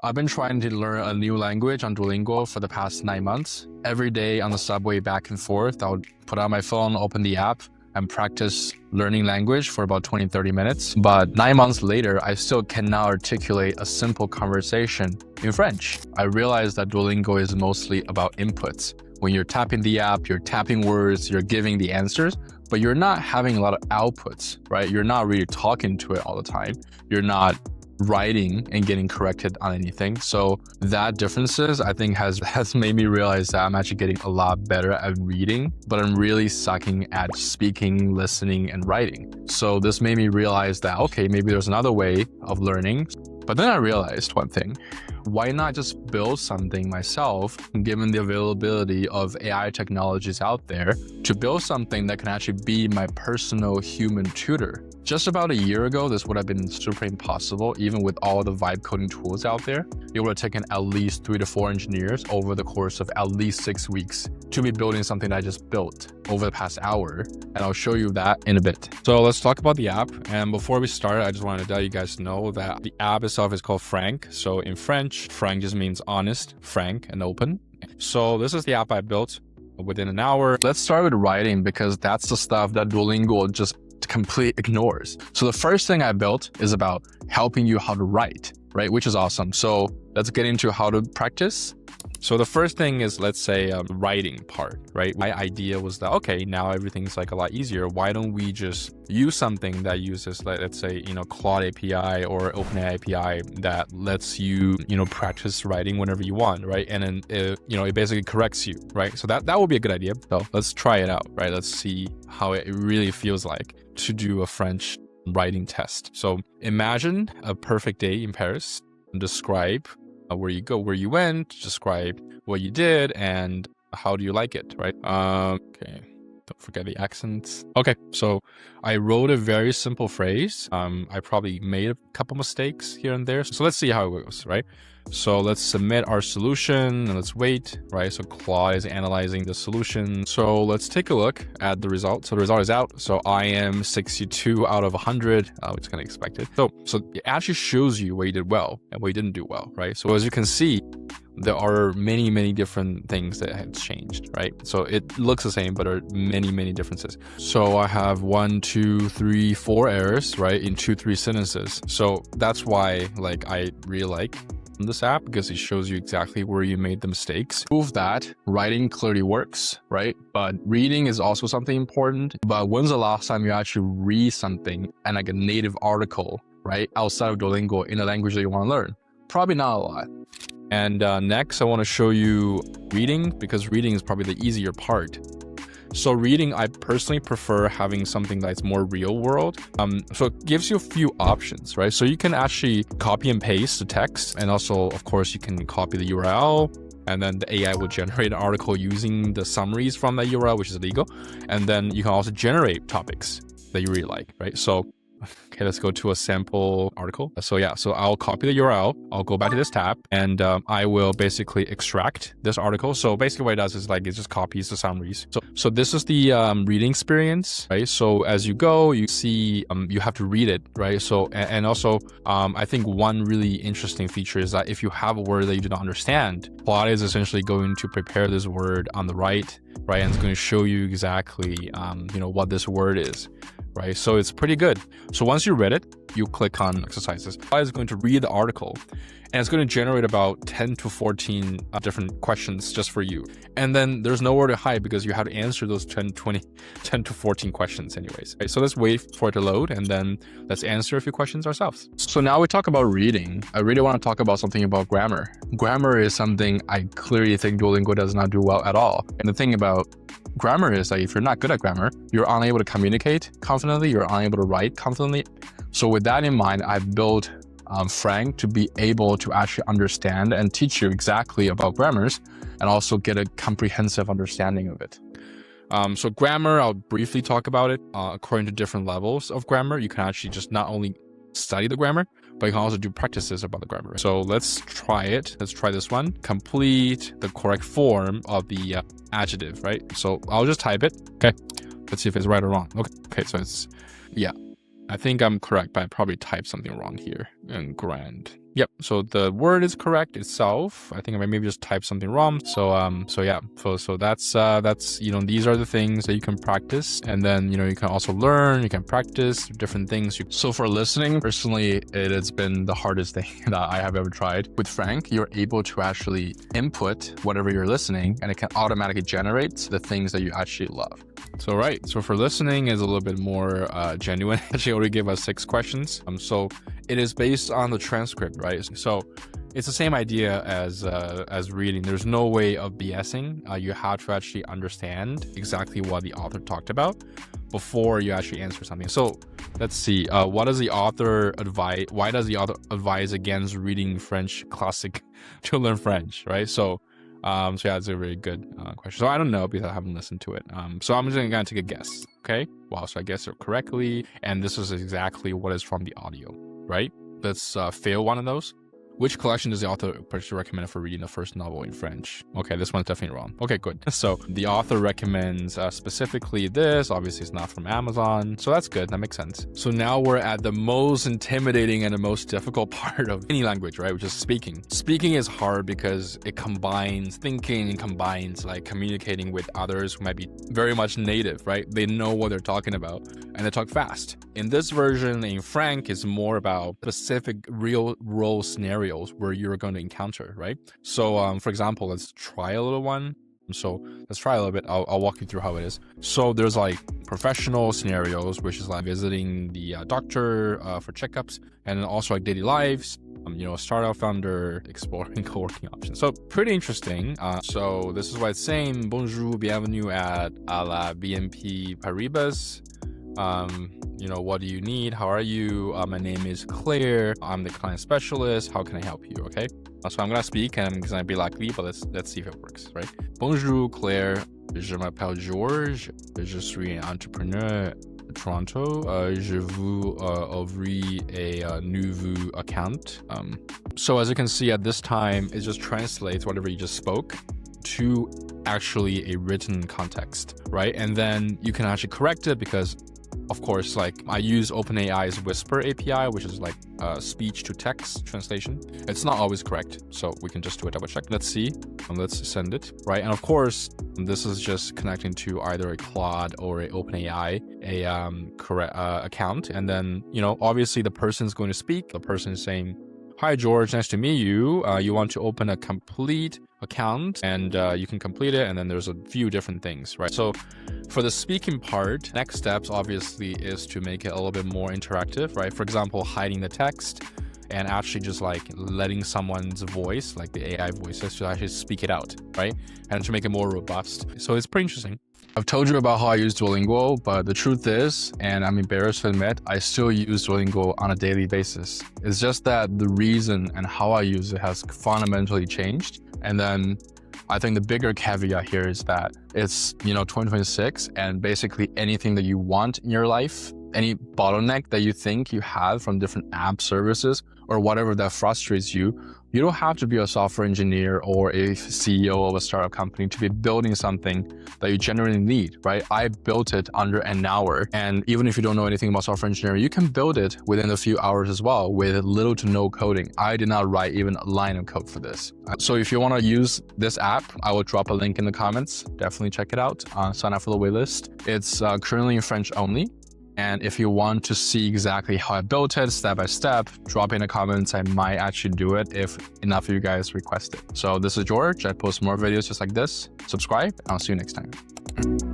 I've been trying to learn a new language on Duolingo for the past 9 months. Every day on the subway back and forth, I'll put out my phone, open the app, and practice learning language for about 20, 30 minutes. But 9 months later, I still cannot articulate a simple conversation in French. I realized that Duolingo is mostly about inputs. When you're tapping the app, you're tapping words, you're giving the answers, but you're not having a lot of outputs, right? You're not really talking to it all the time. You're not writing and getting corrected on anything. So that differences, I think, has made me realize that I'm actually getting a lot better at reading, but I'm really sucking at speaking, listening, and writing. So this made me realize that, okay, maybe there's another way of learning. But then I realized one thing: why not just build something myself, given the availability of AI technologies out there, to build something that can actually be my personal human tutor? Just about a year ago, this would have been super impossible, even with all the vibe coding tools out there. It would have taken at least 3 to 4 engineers over the course of at least 6 weeks to be building something that I just built over the past hour. And I'll show you that in a bit. So let's talk about the app. And before we start, I just wanted to let you guys know that the app itself is called Franc. So in French, Franc just means honest, frank, and open. So this is the app I built within an hour. Let's start with writing, because that's the stuff that Duolingo just completely ignores. So the first thing I built is about helping you how to write, right? Which is awesome. So let's get into how to practice. So the first thing is, let's say, writing part, right? My idea was that, okay, now everything's like a lot easier. Why don't we just use something that uses, like, let's say, Claude API or OpenAI API that lets you, practice writing whenever you want, right? And then, it basically corrects you, right? So that would be a good idea. So let's try it out, right? Let's see how it really feels like to do a French writing test. So imagine a perfect day in Paris. Describe where you go, where you went, describe what you did, and how do you like it, right? Okay, don't forget the accents. Okay, so I wrote a very simple phrase. I probably made a couple mistakes here and there. So let's see how it goes, right? So let's submit our solution and let's wait, right? So Claude is analyzing the solution. So let's take a look at the result. So the result is out. So I am 62 out of 100, which is kind of expected. So it actually shows you where you did well and where you didn't do well, right? So as you can see, there are many, many different things that have changed, right? So it looks the same, but there are many, many differences. So I have 1, 2, 3, 4 errors, right? In 2, 3 sentences. So that's why, I really like this app, because it shows you exactly where you made the mistakes. Prove that writing clearly works, right? But reading is also something important. But when's the last time you actually read something and like a native article, right, outside of Duolingo in a language that you want to learn? Probably not a lot. And next, I want to show you reading, because reading is probably the easier part. So reading, I personally prefer having something that's more real world. So it gives you a few options, right? So you can actually copy and paste the text. And also, of course, you can copy the URL, and then the AI will generate an article using the summaries from that URL, which is legal. And then you can also generate topics that you really like, right? So okay, let's go to a sample article. So I'll copy the URL. I'll go back to this tab, and I will basically extract this article. So basically what it does is it just copies the summaries. So this is the reading experience, right? So as you go, you see, you have to read it, right? So, and also, I think one really interesting feature is that if you have a word that you do not understand, Claude is essentially going to prepare this word on the right, and it's going to show you exactly, what this word is. Right, so it's pretty good. So once you read it, you click on exercises. It's going to read the article, and it's going to generate about 10 to 14 different questions just for you. And then there's nowhere to hide, because you have to answer those 10 to 14 questions anyways. Right, so let's wait for it to load, and then let's answer a few questions ourselves. So now we talk about reading. I really want to talk about something about grammar. Grammar is something I clearly think Duolingo does not do well at all. And the thing about grammar is that if you're not good at grammar, you're unable to communicate confidently, you're unable to write confidently. So with that in mind, I built Franc to be able to actually understand and teach you exactly about grammars, and also get a comprehensive understanding of it. So grammar, I'll briefly talk about it. According to different levels of grammar, you can actually just not only study the grammar, but you can also do practices about the grammar. So let's try it. Let's try this one. Complete the correct form of the adjective, right? So I'll just type it. Okay, let's see if it's right or wrong. Okay, so it's, yeah, I think I'm correct, but I probably typed something wrong here. And grand. Yep. So the word is correct itself. I think I maybe just type something wrong. So yeah. So that's these are the things that you can practice, and then you can also learn. You can practice different things. So for listening, personally, it has been the hardest thing that I have ever tried. With Franc, you're able to actually input whatever you're listening, and it can automatically generate the things that you actually love. So right. So for listening is a little bit more genuine. Actually, already gave us 6 questions. So it is based on the transcript, right? So it's the same idea as reading. There's no way of BSing. You have to actually understand exactly what the author talked about before you actually answer something. So let's see. What does the author advise? Why does the author advise against reading French classic to learn French, right? So yeah, it's a really good question. So I don't know because I haven't listened to it. So I'm just gonna take a guess. Okay. Wow. So I guessed it correctly, and this is exactly what is from the audio, right? Let's fail one of those. Which collection does the author particularly recommend for reading the first novel in French? Okay, this one's definitely wrong. Okay, good. So the author recommends specifically this. Obviously, it's not from Amazon. So that's good. That makes sense. So now we're at the most intimidating and the most difficult part of any language, right? Which is speaking. Speaking is hard because it combines thinking and combines like communicating with others who might be very much native, right? They know what they're talking about and they talk fast. In this version, in Franc, it's more about specific real world scenarios where you're going to encounter, right? So for example, let's try a little one. So let's try a little bit. I'll walk you through how it is. So there's like professional scenarios, which is like visiting the doctor for checkups, and then also like daily lives, startup founder, exploring co-working options. So pretty interesting. So this is what it's saying. Bonjour, bienvenue à la BNP Paribas. What do you need? How are you? My name is Claire. I'm the client specialist. How can I help you? Okay. So I'm gonna speak and I'm gonna be likely, but let's see if it works, right? Bonjour Claire. Je m'appelle George. Je suis un entrepreneur à Toronto. Je vous ouvrir a nouveau account. So as you can see at this time, it just translates whatever you just spoke to actually a written context, right? And then you can actually correct it because of course, like I use OpenAI's Whisper API, which is like speech to text translation. It's not always correct, so we can just do a double check. Let's see, and let's send it, right? And of course, this is just connecting to either a Claude or a OpenAI, a correct account. And then, obviously the person's going to speak. The person is saying, "Hi, George, nice to meet you. You want to open a complete account and you can complete it." And then there's a few different things, right? So for the speaking part, next steps obviously is to make it a little bit more interactive, right? For example, hiding the text and actually just like letting someone's voice, like the AI voices, to actually speak it out, right? And to make it more robust. So it's pretty interesting. I've told you about how I use Duolingo, but the truth is, and I'm embarrassed to admit, I still use Duolingo on a daily basis. It's just that the reason and how I use it has fundamentally changed. And then I think the bigger caveat here is that it's, 2026, and basically anything that you want in your life, any bottleneck that you think you have from different app services or whatever that frustrates you, you don't have to be a software engineer or a CEO of a startup company to be building something that you genuinely need, right? I built it under an hour. And even if you don't know anything about software engineering, you can build it within a few hours as well with little to no coding. I did not write even a line of code for this. So if you want to use this app, I will drop a link in the comments. Definitely check it out. Sign up for the waitlist. It's currently in French only. And if you want to see exactly how I built it step by step, drop in the comments. I might actually do it if enough of you guys request it. So this is George. I post more videos just like this. Subscribe, and I'll see you next time.